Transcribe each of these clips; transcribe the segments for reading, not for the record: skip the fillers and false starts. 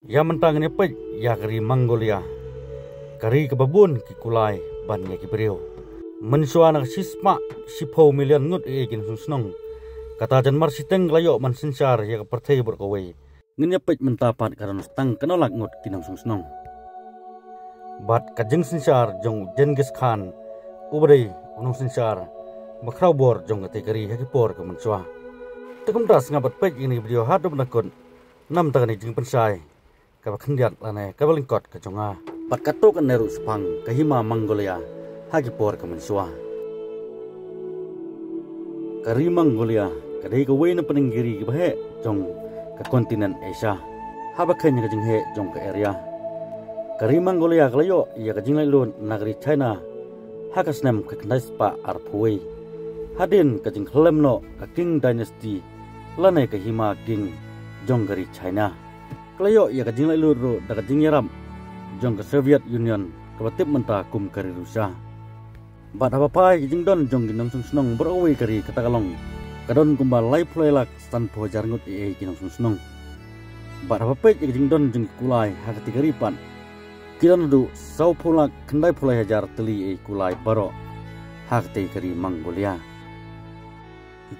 Ya mentang ni pej ya kari Mongolia. Kari kebabun ki kulai ban ya ki beriu. Mensua nak sisma sipo milion ngut kin susnong. Kata jan mar siteng layo man sinsar ya pertai berkawai. Ngenya pej mentapat karan stang kenolak ngut kinang susnong. Bat kajeng sinsar jong Genghis Khan ubrai unong sinsar makrau bor jong kategori hakipor ke mensua. Tekum das ngabat pej ini video hadap nakun nam tagani jing pensai. Kaba kendiat lane kaba lingkot ke jonga. Pat katok neru sepang kahima Mongolia hakipor ke mensua. Kari Mongolia kadai ke wei na penenggiri ke bahe jong ke kontinen Asia. Haba kenya ke jing he jong ke area. Kari Mongolia kelayo ia ke jing lailun nagari China hakasnem ke kendai spa arpuei. Hadin ke jing klem no ke King Dynasty lane ke hima King jong kari China. Kelayo ia ke jing lailun ro da ke jing yaram jong ke Soviet Union ke batip mentah kum kari Rusia. Bat apa pai jing don jong ginam sunong berawai kari katakalong. Kadon kumbal lai pulelak stan pojar ngut ginam sunong. Bat apa pai jing don jong kulai hakati karipan. Kiran du sau pulak kendai pulai hajar teli kulai baro hakati kari Mongolia.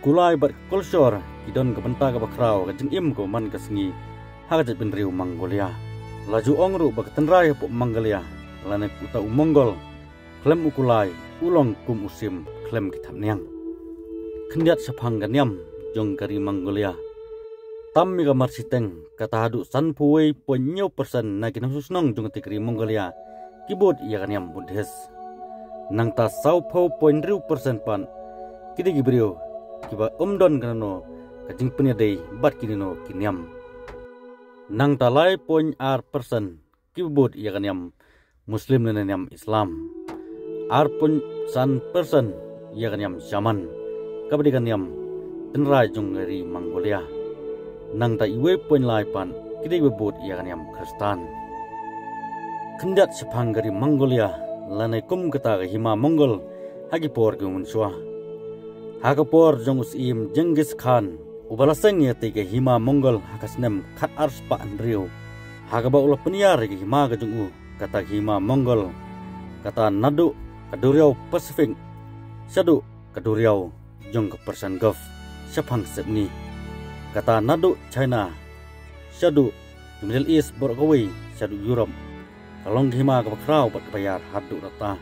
Kulai bat kulsor kidon ke benta ke bakrau ke jing im ko man ke sengi hakati penriu Mongolia. Laju ongru bak tenrai pok Mongolia lane kuta Mongol klem ukulai ulong kum usim klem kitab niang. Kendiat sepang ganyam jong kari Mongolia. Tam mi kamar siteng kata hadu san puwei ponyo persen na kinam susnong jong kari Mongolia. Kibut ia ganyam budhes. Nang ta sau pau poin riu persen pan. Kidi gibriu kiba umdon kanano kajing penyadai bat kinino kinyam. Nang ta lai poin ar persen kibut ia ganyam Muslim nenanyam Islam. Arpun san persen ia kan yam Yaman kabadi kan yam tenrai jong dari Mongolia. Nang ta iwe poin lai pan kidai bebut ia kan yam Kristen. Kendat sepang dari Mongolia lanai kum kata ke hima Mongol hagipor ke munsua. Hagapor jong usim Genghis Khan ubalaseng ya ke hima Mongol hakasnem kat arspa andriu. Hagaba ulah peniar ke hima ke jong kata hima Mongol kata nadu Kaduriau Pasifik, Syadu Kaduriau jong ke Persian Gulf, Sepang Sepni. Kata nadu China, Syadu Middle East Borgawi, Syadu Europe. Kalong hima ke bakrau bat bayar hadu rata.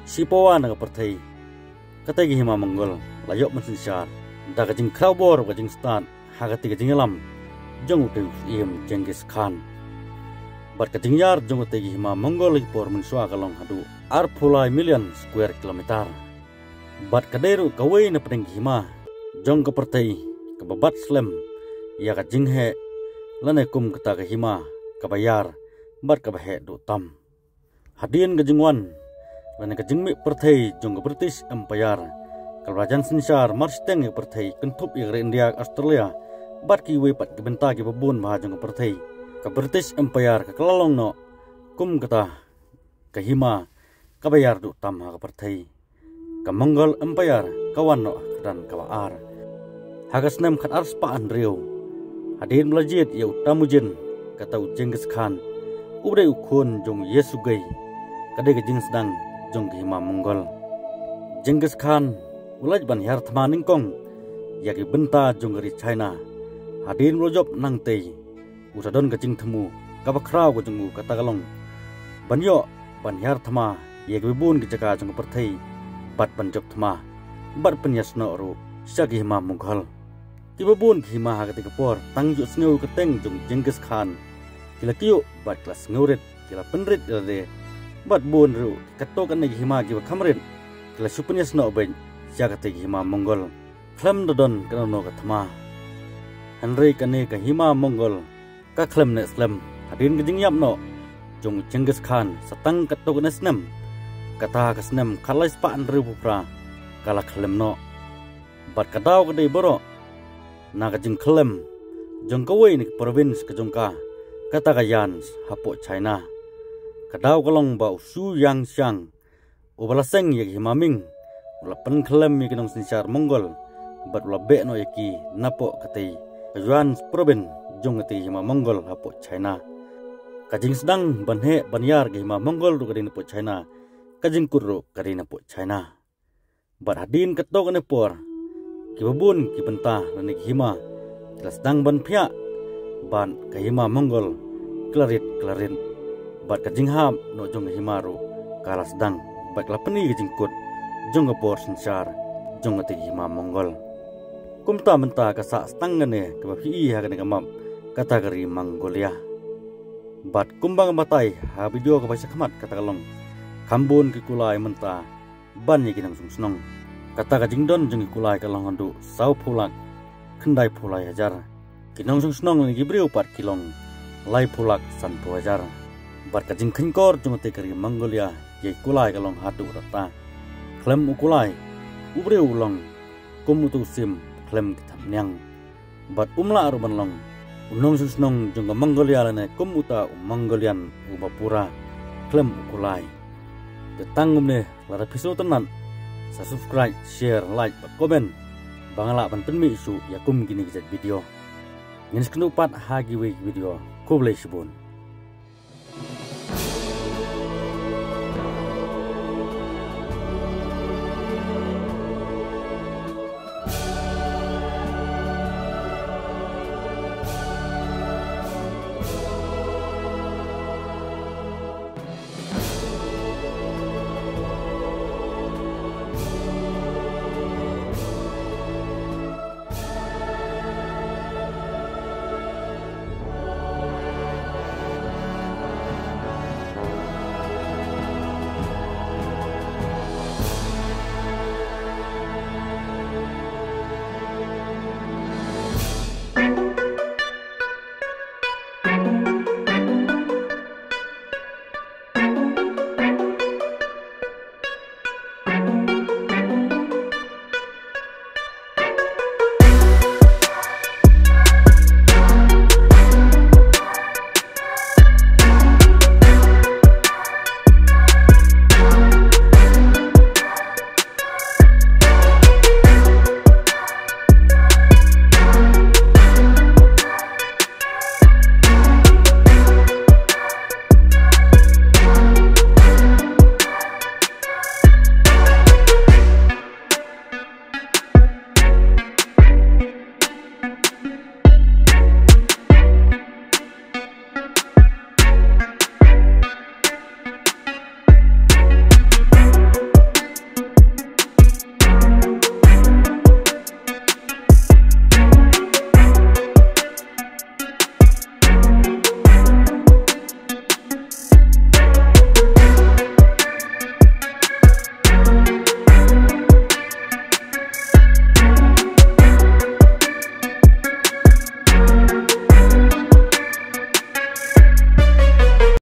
Sipawa na pertai. Kata hima Mongol, layok mensinsar. Da kajing krau bor kajing stan, hagati kajing alam. Jong utu iem Genghis Khan. Bat kajing yar jong utu hima Mongol ipor mensua kalong hadu. Arpulai million square kilometer. Bat kaderu kawai na pedeng hima. Jong ke pertai ke babat slem. Ya ka jinghe lane kum kata ke hima kabayar bat kabahe du tam. Hadian ke jingwan lane ke jingmi pertai jong ke British Empire. Kerajaan sinsar marsteng ke pertai kentup ya ke India Australia. Bat kiwe pat ke benta ke babun bah jong ke pertai. Ke British Empire ke kelalong no kum kata ke hima kabayar du tam ha pertai. Ka Mongol Empire kawan no dan kawaar. Hagas nem kat arspa andriu. Hadin melajit ya utamujin kata Genghis Khan. Ubrai ukun jong Yesugai. Kadai ke jing sedang jong ke hima Mongol. Genghis Khan ulaj ban yar thmaning kong ya ke benta jong dari China. Hadin melojop nang tei. Usadon ke jing temu kabakrau ke jong kata kalong. Banyo ban yar thma ye bun ke jaga jong pertai bat panjok thma bat penyas no ru syagi hima Mughal tiba bun ke hima hagati kepor tangju sneu keteng jong Genghis Khan kila kiyo bat kelas ngeurit kila penrit de bat bun ru katokan negi hima kiba kamrin kila supenyas no ben syagati hima Mongol klam dodon kanono ka thma Henry kane ka hima Mongol ka klam ne slam hadin ke jingyap no jong Genghis Khan satang katokan esnem kata kasnem kalai spaan rupupra kala klem no bat kadau kadai boro na kajing klem jong kawai ni province kajongka kata kayan hapo China kadau kalong bau su yang siang ubalaseng yaki himaming ula pen klem yaki nong sinsar Mongol bat ula be no yaki napo katai kajuan province jong katai hima Mongol hapo China kajing sedang banhe banyar ge hima Mongol ru kadin po China kajing kurru kadin po China bat hadin ketok ne por kibabun kibenta lani hima kila sedang ban phia ban ke hima Mongol klarit bat kajing ham no jong hima ru kala sedang bat lapani kajing kut jong por sensar jong ati hima Mongol kumta menta kasa setang ne kebahi ha kene kamam kategori Mongolia bat kumbang matai ha video ka baisa khamat kata kalong kambun ki kulai menta ban ye kinang sungsnong kata ka jingdon jeng kulai kalong handu sau phulak khandai phulai hajar kinang sungsnong ni gibriu pat kilong lai phulak san hajar bat ka jing khingkor jung te kari Mongolia ye kulai kalong hatu rata klem ukulai ubriu long kumutu sim klem kitamnyang bat umla aruban long unong susnong jong Mongolia lane kumuta Mongolian ubapura klem ukulai tetang umne lara piso tenan sa subscribe share like ba comment bangala ban penmi isu yakum gini kijat video ngin sknupat hagi we video kublai sibun